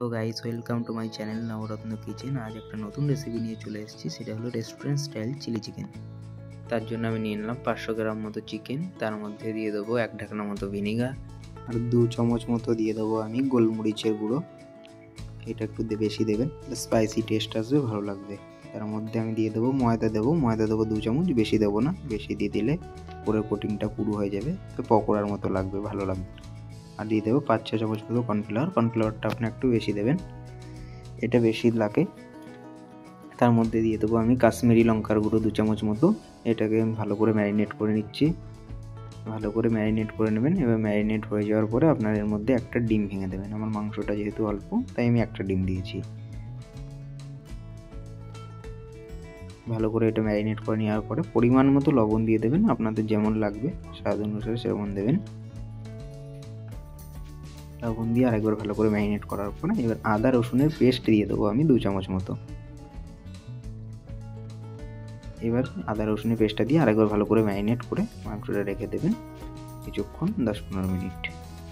তো guys, welcome to my channel Nabaratna Kitchen. আজ একটা নতুন রেসিপি নিয়ে চলে এসেছি, সেটা হলো রেস্টুরেন্ট স্টাইল চিলি চিকেন। তার জন্য আমি নিয়ে নিলাম 500 গ্রাম মতো চিকেন। তার মধ্যে দিয়ে দেবো 1 ঢাকনা মতো ভিনিগার, আর 2 চামচ মতো দিয়ে দেবো আমি গোলমরিচের গুঁড়ো। এটা একটু বেশি দেবেন, স্পাইসি টেস্ট আসবে, ভালো লাগবে। তার মধ্যে আমি দিয়ে দেবো ময়দা দেবো 2 চামচ, বেশি দেবো না। বেশি দিয়ে দিলে পুরো কোটিংটা পুরো হয়ে যাবে, তো পকোড়ার মতো লাগবে, ভালো লাগবে। আর দিয়ে দেবো 5-6 চামচ মতো কর্নফ্লাওয়ারটা আপনি একটু বেশি দেবেন, এটা বেশি লাগে। তার মধ্যে দিয়ে দেবো আমি কাশ্মীরি লঙ্কার গুঁড়ো 2 চামচ মতো। এটাকে আমি ভালো করে ম্যারিনেট করে নিচ্ছি। ভালো করে ম্যারিনেট করে নেবেন। এবার ম্যারিনেট হয়ে যাওয়ার পরে আপনার এর মধ্যে একটা ডিম ভেঙে দেবেন। আমার মাংসটা যেহেতু অল্প, তাই আমি একটা ডিম দিয়েছি। ভালো করে এটা ম্যারিনেট করে নেওয়ার পরে পরিমাণ মতো লবণ দিয়ে দেবেন, আপনাদের যেমন লাগবে স্বাদ অনুসারে সেমন দেবেন। লবণ দিয়ে আরেকবার ভালো করে ম্যারিনেট করার পরে এবার আদা রসুনের পেস্ট দিয়ে দেবো আমি 2 চামচ মতো। এবার আদা রসুনের পেস্টটা দিয়ে আরেকবার ভালো করে ম্যারিনেট করে মাংসটা রেখে দেবেন কিছুক্ষণ, 10-15 মিনিট।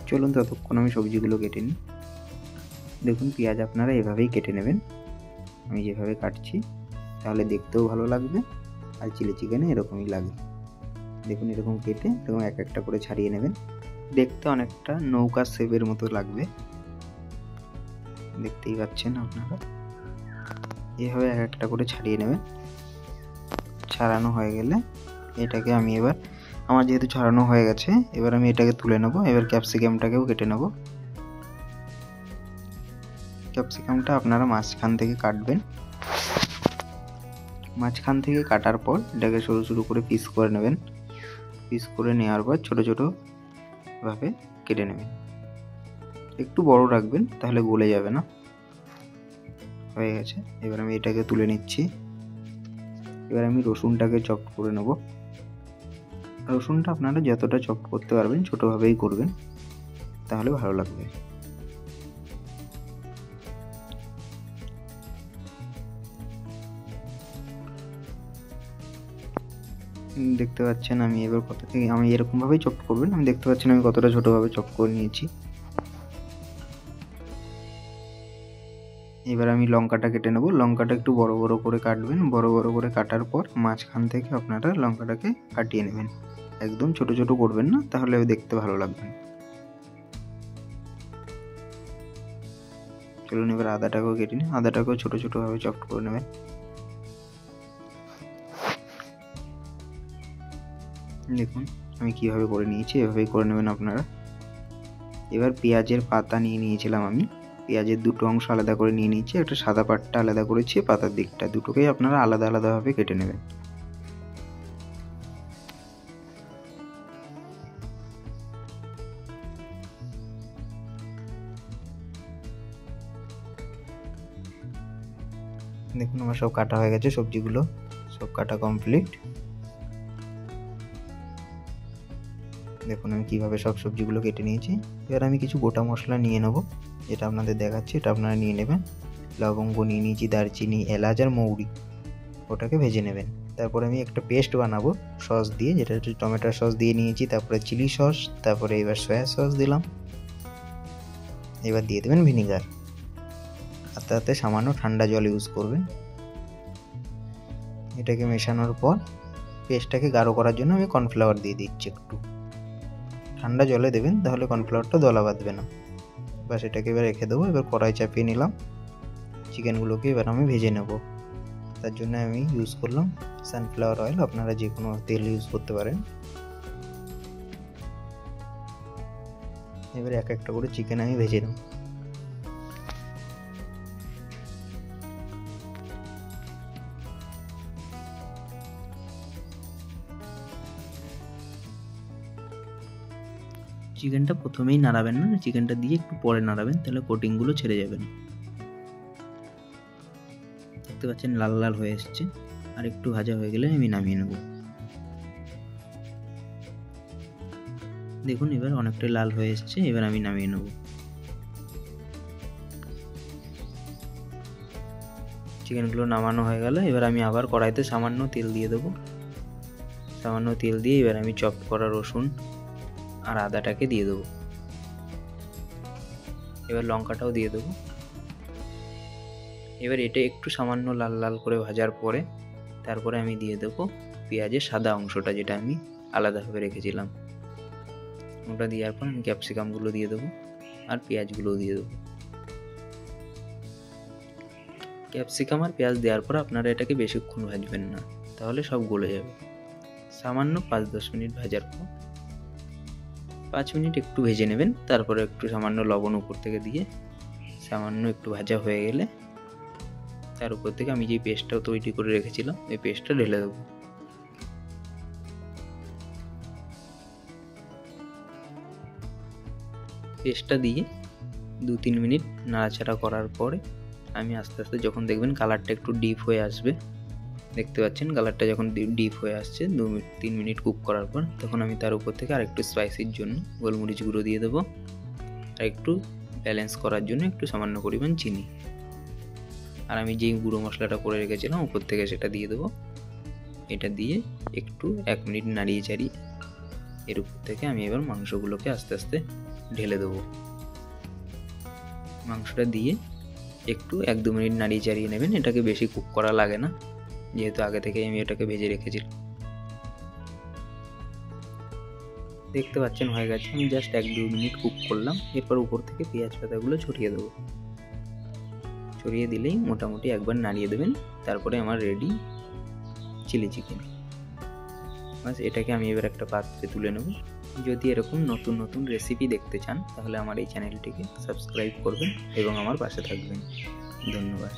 চলুন ততক্ষণ আমি সবজিগুলো কেটে নিই। দেখুন, পেঁয়াজ আপনারা এভাবেই কেটে নেবেন, আমি যেভাবে কাটছি, তাহলে দেখতেও ভালো লাগবে আর চিলি চিকেনে এরকমই লাগে। দেখুন, এরকম কেটে এরকম এক একটা করে ছাড়িয়ে নেবেন। দেখতে অনেকটা নৌকা শেপের মতো লাগবে, দেখতেই পাচ্ছেন আপনারা। এভাবে এক একটা করে ছাড়িয়ে নেবেন। ছাড়ানো হয়ে গেলে এটাকে আমি এবার, আমার যেহেতু ছাড়ানো হয়ে গেছে, এবার আমি এটাকে তুলে নেব। এবার ক্যাপসিকামটাকেও কেটে নেব। ক্যাপসিকামটা আপনারা মাঝখান থেকে কাটবেন। মাঝখান থেকে কাটার পর এটাকে সরু সরু করে পিস করে নেবেন। পিস করে নেওয়ার পর ছোটো ছোটোভাবে কেটে নেবেন। একটু বড় রাখবেন, তাহলে গলে যাবে না। হয়ে গেছে। এবার আমি এটাকে তুলে নিচ্ছি। এবার আমি রসুনটাকে চপ করে নেব। রসুনটা আপনারা যতটা চপ করতে পারবেন ছোটোভাবেই করবেন, তাহলে ভালো লাগবে। দেখতে পাচ্ছেন আমি এবার আমি এরকমভাবেই চপ করবেন। আমি দেখতে পাচ্ছেন আমি কতটা ছোটোভাবে চপ করে নিয়েছি। এবার আমি লঙ্কাটা কেটে নেব। লঙ্কাটা একটু বড় বড় করে কাটবেন। বড় বড় করে কাটার পর মাঝখান থেকে আপনারা লঙ্কাটাকে কাটিয়ে নেবেন। একদম ছোট ছোট করবেন না, তাহলে দেখতে ভালো লাগবে। চলুন এবার আদাটাকেও কেটে নিই। আদাটাকেও ছোট ছোটোভাবে চপ করে নেবেন। দেখুন আমি কীভাবে করে নিয়েছি, এভাবেই করে নেবেন আপনারা। এবার পেঁয়াজের পাতা নিয়ে নিয়েছিলাম আমি। পেঁয়াজের দুটো অংশ আলাদা করে নিয়ে নিয়েছি, একটা সাদা পাটটা আলাদা করেছি, পাতার দিকটা, দুটোকেই আপনারা আলাদা আলাদাভাবে কেটে নেবেন। দেখুন আমার সব কাটা হয়ে গেছে, সবজিগুলো সব কাটা কমপ্লিট। দেখুন আমি কীভাবে সব সবজিগুলো কেটে নিয়েছি। এবার আমি কিছু গোটা মশলা নিয়ে নেব, যেটা আপনাদের দেখাচ্ছি, এটা আপনারা নিয়ে নেবেন। লবঙ্গ নিয়ে নিয়েছি, দারচিনি, এলাচ আর মৌরি, ওটাকে ভেজে নেবেন। তারপরে আমি একটা পেস্ট বানাবো সস দিয়ে, যেটা হচ্ছে টমেটো সস দিয়ে নিয়েছি, তারপরে চিলি সস, তারপরে এবার সয়া সস দিলাম। এবার দিয়ে দেবেন ভিনিগার, আর তাতে সামান্য ঠান্ডা জল ইউজ করবেন। এটাকে মেশানোর পর পেস্টটাকে গাঢ় করার জন্য আমি কর্নফ্লাওয়ার দিয়ে দিচ্ছি একটু। ঠান্ডা জলে দেবেন, তাহলে কর্নফ্লাওয়ারটা দলা বাঁধবে না। বাস এটাকে এবার রেখে দেবো। এবার কড়াই চাপিয়ে নিলাম। চিকেনগুলোকে এবার আমি ভেজে নেব। তার জন্য আমি ইউজ করলাম সানফ্লাওয়ার অয়েল, আপনারা যে কোনো তেল ইউজ করতে পারেন। এবার এক একটা করে চিকেন আমি ভেজে নেব। চিকেনটা প্রথমেই নাড়াবেন না, চিকেনটা দিয়ে একটু পরে নাড়াবেন, তাহলে কোটিংগুলো ছেড়ে যাবে না। দেখতে পাচ্ছেন লাল লাল হয়ে এসছে, আর একটু ভাজা হয়ে গেলে আমি নামিয়ে নেব। দেখুন এবার অনেকটাই লাল হয়ে এসছে, এবার আমি নামিয়ে নেব। চিকেনগুলো নামানো হয়ে গেল। এবার আমি আবার কড়াইতে সামান্য তেল দিয়ে দেবো। সামান্য তেল দিয়ে এবার আমি চপ করা রসুন আর আদাটাকে দিয়ে দেবো। এবার লঙ্কাটাও দিয়ে দেবো। এবার এটা একটু সামান্য লাল লাল করে ভাজার পরে তারপরে আমি দিয়ে দেবো পেঁয়াজের সাদা অংশটা, যেটা আমি আলাদাভাবে রেখেছিলাম। ওটা দেওয়ার পর আমি ক্যাপসিকামগুলো দিয়ে দেবো আর পেঁয়াজগুলোও দিয়ে দেবো। ক্যাপসিকাম আর পেঁয়াজ দেওয়ার পর আপনারা এটাকে বেশিক্ষণ ভাজবেন না, তাহলে সব গলে যাবে। সামান্য 5-10 মিনিট ভাজার পর 5 মিনিট একটু ভেজে নেবেন, তারপরে একটু সামান্য লবণ উপর থেকে দিয়ে সামান্য একটু ভাজা হয়ে গেলে তার উপর থেকে আমি যে পেস্টটাও তৈরি করে রেখেছিলাম এই পেস্টটা ঢেলে দেবো। পেস্টটা দিয়ে 2-3 মিনিট নাড়াচাড়া করার পরে আমি আস্তে আস্তে, যখন দেখবেন কালারটা একটু ডিপ হয়ে আসবে, দেখতে পাচ্ছেন কালারটা যখন ডিপ হয়ে আসছে 2-3 মিনিট কুক করার পর, তখন আমি তার উপর থেকে আরেকটু স্পাইসির জন্য গোলমরিচ গুঁড়ো দিয়ে দেবো আর একটু ব্যালেন্স করার জন্য একটু সামান্য পরিমাণ চিনি। আর আমি যেই গুঁড়ো মশলাটা করে রেখেছিলাম উপর থেকে সেটা দিয়ে দেবো। এটা দিয়ে একটু 1 মিনিট নাড়িয়ে চাড়িয়ে এর উপর থেকে আমি এবার মাংসগুলোকে আস্তে আস্তে ঢেলে দেবো। মাংসটা দিয়ে একটু 1-2 মিনিট নাড়িয়ে চাড়িয়ে নেবেন, এটাকে বেশি কুক করা লাগে না যেহেতু আগে থেকে আমি এটাকে ভেজে রেখেছিলাম। দেখতে পাচ্ছেন হয়ে গেছে, আমি জাস্ট 1-2 মিনিট কুক করলাম। এরপর উপর থেকে পেঁয়াজ পাতাগুলো ছড়িয়ে দেবো। ছড়িয়ে দিলেই মোটামুটি একবার নাড়িয়ে দেবেন, তারপরে আমার রেডি চিলি চিকেন। বাস এটাকে আমি এবার একটা পাত্রে তুলে নেব। যদি এরকম নতুন নতুন রেসিপি দেখতে চান তাহলে আমার এই চ্যানেলটিকে সাবস্ক্রাইব করবেন এবং আমার পাশে থাকবেন। ধন্যবাদ।